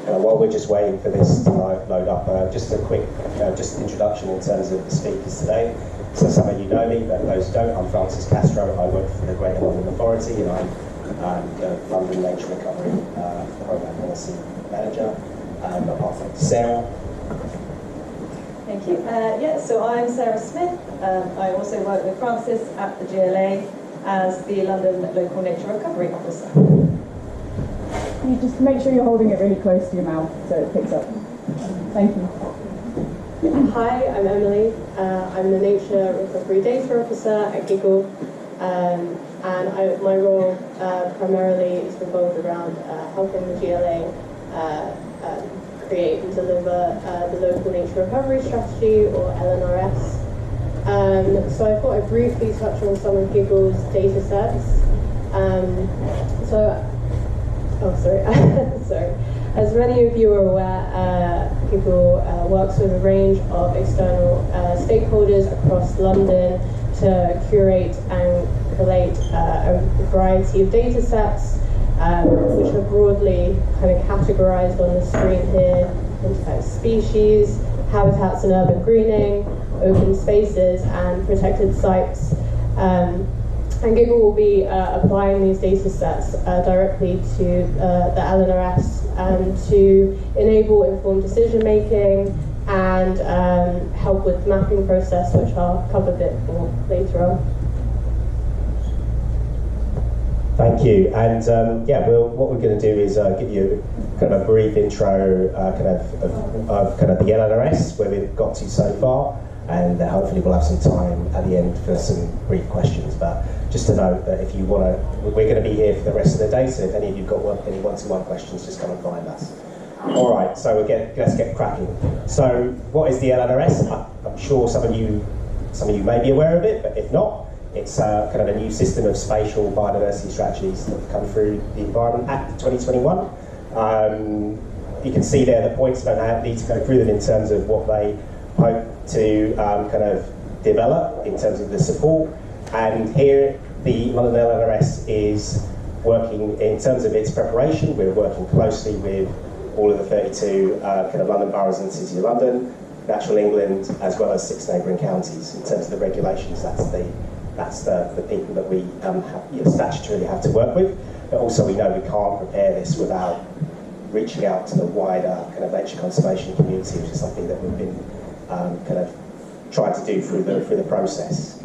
while we're just waiting for this to load up, just a quick just introduction in terms of the speakers today. So some of you know me, but those who don't, I'm Francis Castro. I work for the Greater London Authority, and I'm the London Nature Recovery Programme Policy Manager. I'll pass it to Sarah. Thank you. So I'm Sarah Smith. I also work with Francis at the GLA as the London Local Nature Recovery Officer. You just make sure you're holding it really close to your mouth so it picks up. Thank you. Hi, I'm Emily. I'm the Nature Recovery Data Officer at GiGL, and my role primarily is revolved around helping the GLA create and deliver the Local Nature Recovery Strategy, or LNRS. So I thought I'd briefly touch on some of GiGL's data sets. Sorry. As many of you are aware, GiGL works with a range of external stakeholders across London to curate and collate a variety of data sets, which are broadly kind of categorized on the screen here into kind of species, habitats and urban greening, open spaces and protected sites. And GiGL will be applying these data sets directly to the LNRS to enable informed decision making and help with the mapping process, which I'll cover a bit more later on. Thank you. And what we're going to do is give you kind of a brief intro of the LNRS, where we've got to so far, and hopefully we'll have some time at the end for some brief questions. But just to note that if you want to, we're going to be here for the rest of the day, so if any of you've got any one-to-one questions, just come and find us. All right, so let's get cracking. So what is the LNRS? I'm sure some of you may be aware of it, but if not, it's kind of a new system of spatial biodiversity strategies that have come through the Environment Act 2021. You can see there the points. I don't need to go through them in terms of what they hope to kind of develop in terms of the support. And here, the London LNRS is working in terms of its preparation. We're working closely with all of the 32 kind of London boroughs and City of London, Natural England, as well as 6 neighbouring counties. In terms of the regulations, that's the people that we statutorily have to work with. But also we know we can't prepare this without reaching out to the wider kind of nature conservation community, which is something that we've been kind of trying to do through the process.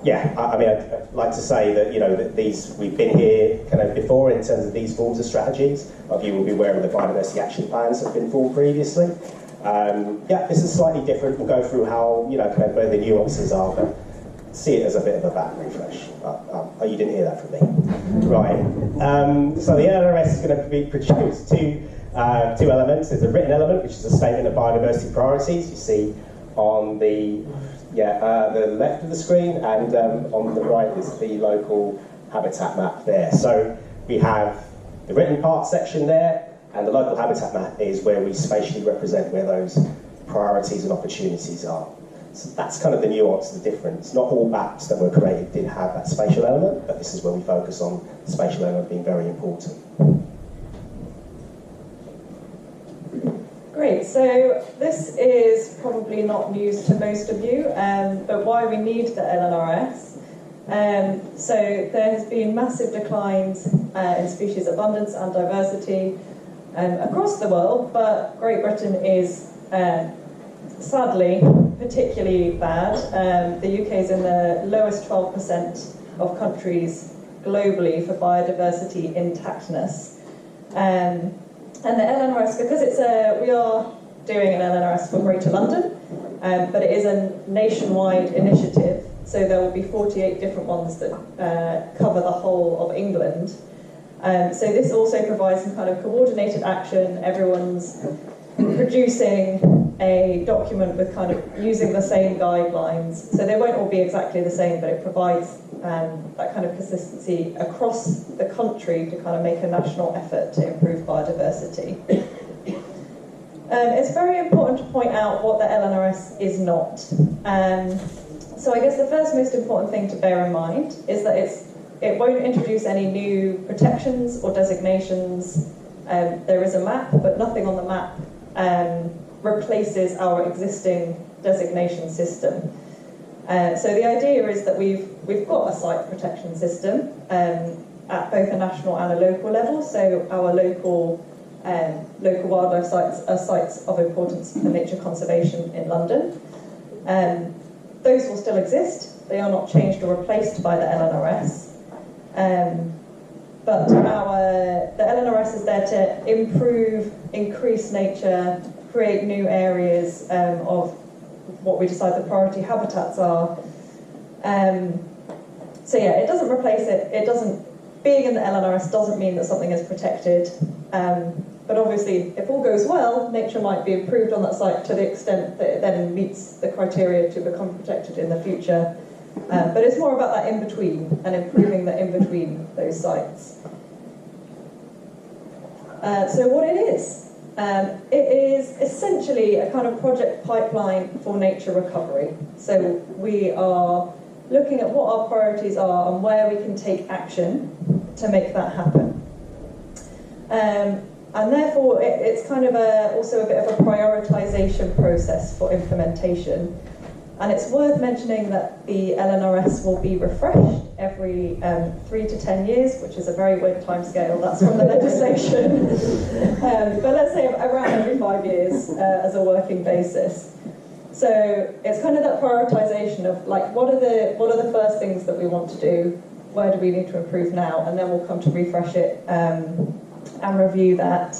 I'd like to say that that we've been here kind of before in terms of these forms of strategies. A lot of you will be aware of the biodiversity action plans that have been formed previously. This is slightly different. We'll go through how kind of where the nuances are, but see it as a bit of a back refresh. You didn't hear that from me, right? So the LNRS is going to be produced two elements. There's a written element, which is a statement of biodiversity priorities. You see on the left of the screen, and on the right is the local habitat map there. So we have the written part section there, and the local habitat map is where we spatially represent where those priorities and opportunities are. So that's kind of the nuance, the difference. Not all maps that were created did have that spatial element, but this is where we focus on the spatial element being very important. Great, so this is probably not news to most of you, but why we need the LNRS. So there has been massive declines in species abundance and diversity across the world, but Great Britain is sadly particularly bad. The UK is in the lowest 12% of countries globally for biodiversity intactness. And the LNRS, because we are doing an LNRS for Greater London, but it is a nationwide initiative, so there will be 48 different ones that cover the whole of England. So this also provides some kind of coordinated action. Everyone's producing a document with kind of using the same guidelines. So they won't all be exactly the same, but it provides that kind of consistency across the country to kind of make a national effort to improve biodiversity. It's very important to point out what the LNRS is not. So I guess the first most important thing to bear in mind is that it won't introduce any new protections or designations there is a map, but nothing on the map replaces our existing designation system. So the idea is that we've got a site protection system at both a national and a local level. So our local wildlife sites are sites of importance for nature conservation in London. Those will still exist. They are not changed or replaced by the LNRS. But the LNRS is there to improve, increase nature, create new areas of what we decide the priority habitats are. So yeah, it doesn't replace it. It doesn't. Being in the LNRS doesn't mean that something is protected. But obviously, if all goes well, nature might be improved on that site to the extent that it then meets the criteria to become protected in the future. But it's more about that in-between and improving the in-between those sites. So what it is essentially a kind of project pipeline for nature recovery. So we are looking at what our priorities are and where we can take action to make that happen. And therefore, it's kind of also a bit of a prioritisation process for implementation. And it's worth mentioning that the LNRS will be refreshed every 3 to 10 years, which is a very weird timescale. That's from the legislation. But let's say around every 5 years as a working basis. So it's kind of that prioritisation of like, what are the first things that we want to do? Where do we need to improve now? And then we'll come to refresh it and review that.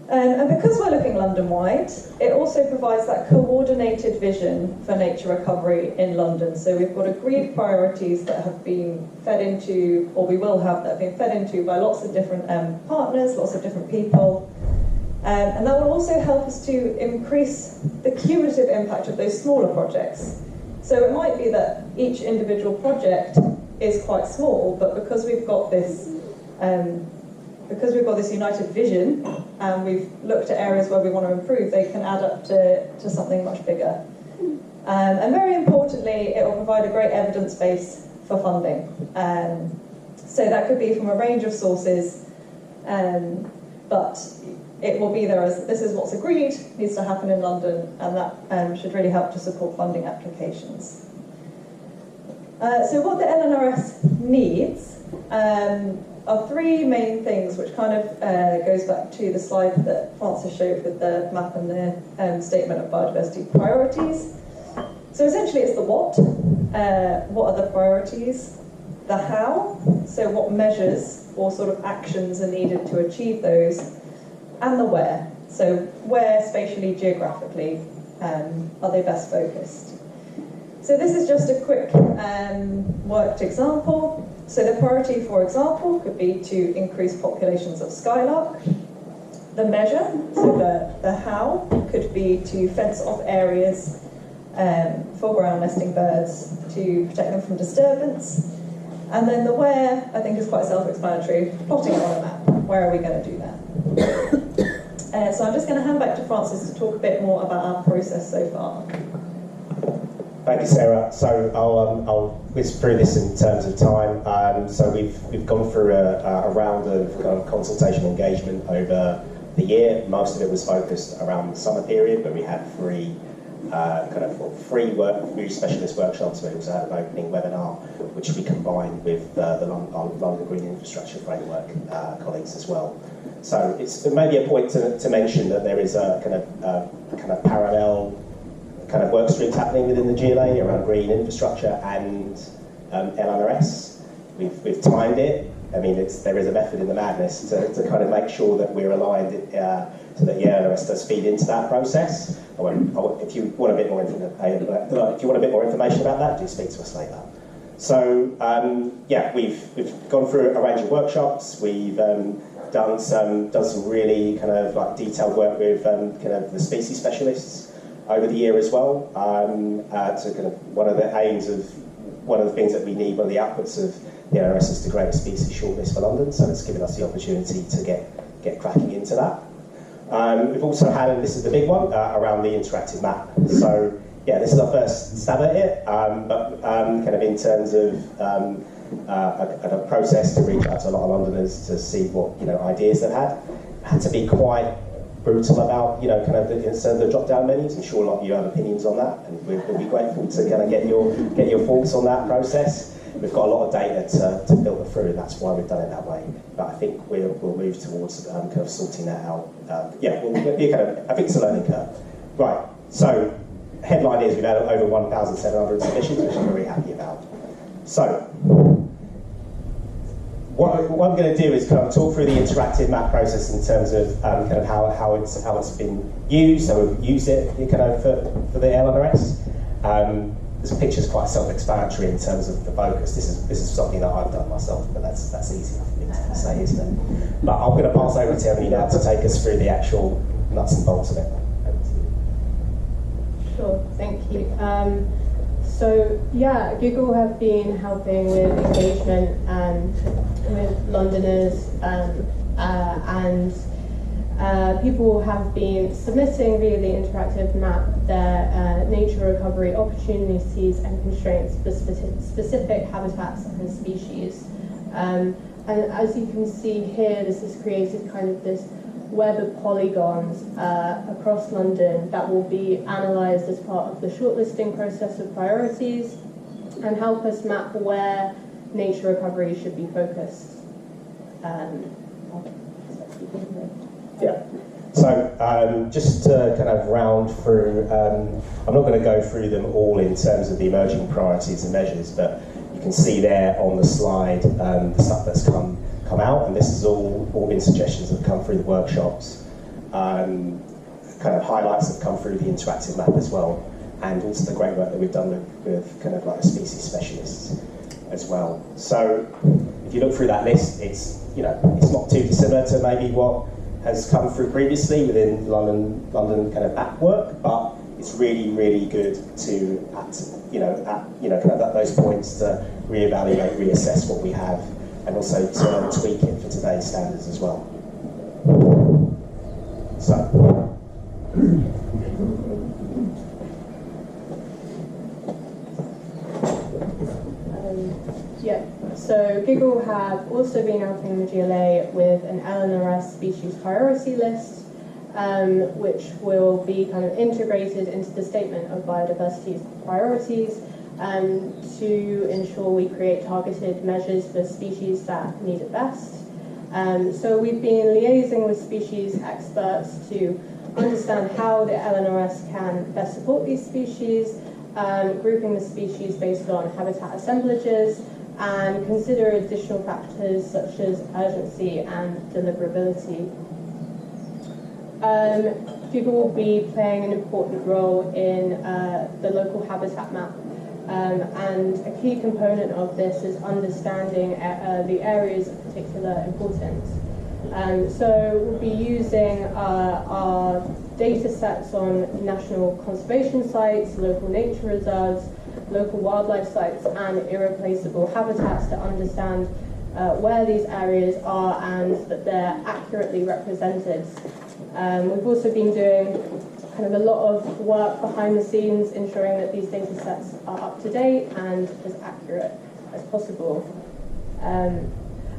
And because we're looking London-wide, it also provides that coordinated vision for nature recovery in London. So we've got agreed priorities that have been fed into, or we will have, that have been fed into by lots of different partners, lots of different people. And that will also help us to increase the cumulative impact of those smaller projects. So it might be that each individual project is quite small, but because we've got this united vision and we've looked at areas where we want to improve, they can add up to something much bigger. And very importantly, it will provide a great evidence base for funding. So that could be from a range of sources, but it will be there as this is what's agreed, needs to happen in London, and that should really help to support funding applications. So what the LNRS needs are three main things, which kind of goes back to the slide that Francis showed with the map and the statement of biodiversity priorities. So essentially it's the what are the priorities, the how, so what measures or sort of actions are needed to achieve those, and the where, so where spatially, geographically are they best focused. So this is just a quick worked example. So the priority, for example, could be to increase populations of skylark. The measure, so the how, could be to fence off areas for ground nesting birds to protect them from disturbance. And then the where, I think, is quite self-explanatory, plotting it on a map. Where are we going to do that? So I'm just going to hand back to Francis to talk a bit more about our process so far. Thank you, Sarah. So I'll whiz through this in terms of time. So we've gone through a round of kind of consultation engagement over the year. Most of it was focused around the summer period, but we had three new specialist workshops. We also had an opening webinar, which we combined with the London Green Infrastructure Framework colleagues as well. So it may be a point to mention that there is a kind of parallel kind of work streams happening within the GLA around green infrastructure and LNRS. We've timed it. I mean, there is a method in the madness to kind of make sure that we're aligned so that the LNRS does feed into that process. If you want a bit more information about that, do speak to us later. So we've gone through a range of workshops. We've done some really kind of like detailed work with kind of the species specialists over the year as well. To kind of one of the things that we need, one of the outputs of the LNRS is to create a species shortlist for London. So it's given us the opportunity to get cracking into that. We've also had, and this is the big one, around the interactive map. So yeah, this is our first stab at it, but kind of in terms of a process to reach out to a lot of Londoners to see what ideas they've had. Had to be quite brutal about kind of the drop-down menus. I'm sure a lot of you have opinions on that, and we'll be grateful to kind of get your thoughts on that process. We've got a lot of data to filter through, and that's why we've done it that way. But I think we'll move towards kind of sorting that out. We'll be kind of, I think it's a learning curve. Right. So headline is we've had over 1,700 submissions, which I'm very happy about. So what I'm going to do is kind of talk through the interactive map process in terms of kind of how it's been used. So we've used it kind of for the LNRS. This picture's quite self-explanatory in terms of the focus. This is something that I've done myself, but that's easy enough for me to say, isn't it? But I'm going to pass over to Emily now to take us through the actual nuts and bolts of it. Over to you. Sure, thank you. GiGL have been helping with engagement with Londoners, and people have been submitting via the interactive map their nature recovery opportunities and constraints for specific habitats and species. And as you can see here, this has created kind of this web of polygons across London that will be analysed as part of the shortlisting process of priorities and help us map where nature recovery should be focused. Yeah. So just to kind of round through, I'm not going to go through them all in terms of the emerging priorities and measures, but you can see there on the slide the stuff that's come out, and this is all been suggestions that have come through the workshops. Kind of highlights have come through the interactive map as well, and also the great work that we've done with kind of like the species specialists as well. So if you look through that list, it's not too dissimilar to maybe what has come through previously within London kind of app work, but it's really, really good to at those points to reevaluate, reassess what we have, and also to tweak it for today's standards as well. So. So GiGL have also been helping the GLA with an LNRS species priority list, which will be kind of integrated into the statement of biodiversity priorities to ensure we create targeted measures for species that need it best. So we've been liaising with species experts to understand how the LNRS can best support these species, grouping the species based on habitat assemblages, and consider additional factors such as urgency and deliverability. GiGL will be playing an important role in the local habitat map, and a key component of this is understanding the areas of particular importance. So we'll be using our data sets on national conservation sites, local nature reserves, local wildlife sites, and irreplaceable habitats to understand where these areas are and that they're accurately represented. We've also been doing kind of a lot of work behind the scenes, ensuring that these data sets are up to date and as accurate as possible.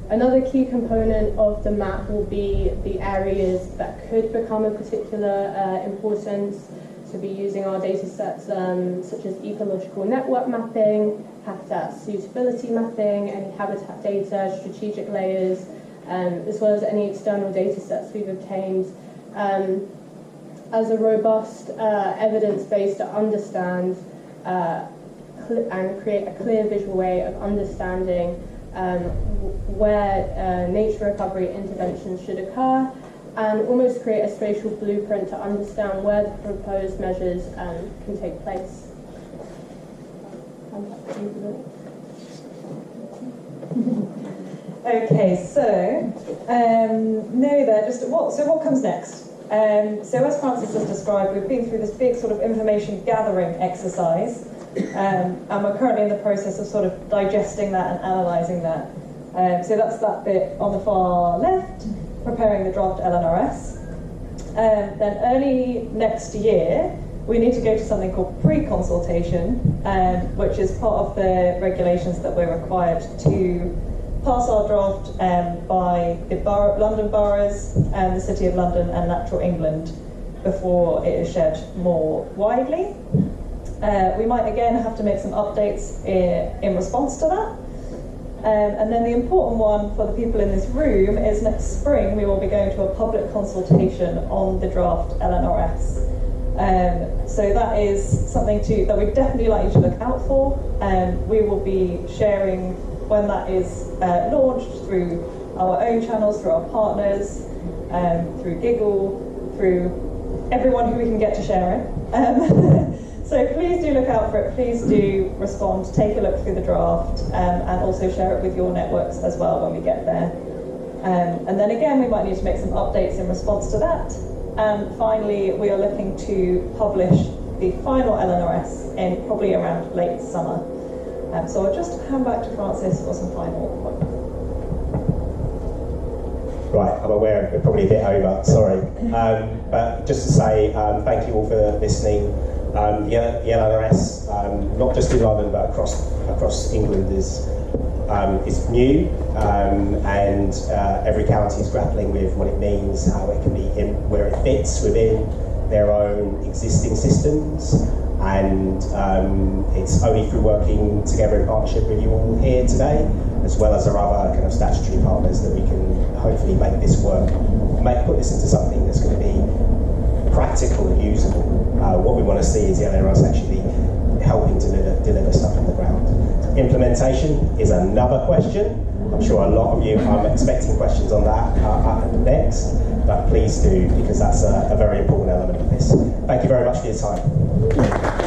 Another key component of the map will be the areas that could become of particular importance. To be using our data sets such as ecological network mapping, habitat suitability mapping, any habitat data, strategic layers, as well as any external data sets we've obtained as a robust evidence base to understand and create a clear visual way of understanding where nature recovery interventions should occur, and almost create a spatial blueprint to understand where the proposed measures can take place. Okay, so what comes next? So as Francis has described, we've been through this big sort of information gathering exercise, and we're currently in the process of sort of digesting that and analysing that. So that's that bit on the far left, preparing the draft LNRS. Then early next year, we need to go to something called pre-consultation, which is part of the regulations that we're required to pass our draft by the London boroughs and the City of London and Natural England before it is shared more widely. We might again have to make some updates in response to that. And then the important one for the people in this room is next spring we will be going to a public consultation on the draft LNRS. So that is something that we'd definitely like you to look out for. We will be sharing when that is launched through our own channels, through our partners, through GiGL, through everyone who we can get to share it. So please do look out for it, please do respond, take a look through the draft, and also share it with your networks as well when we get there. And then again, we might need to make some updates in response to that. And finally, we are looking to publish the final LNRS in probably around late summer. So I'll just hand back to Francis for some final points. Right, I'm aware we're probably a bit over, sorry. But just to say thank you all for listening. The LNRS, not just in London but across England, is new, and every county is grappling with what it means, how it can be, where it fits within their own existing systems, and it's only through working together in partnership with you all here today, as well as our other kind of statutory partners, that we can hopefully make this work, put this into something that's going to be practical and usable. What we want to see is the LNRS actually helping to deliver stuff on the ground. Implementation is another question. I'm sure a lot of you are expecting questions on that next, but please do, because that's a very important element of this. Thank you very much for your time.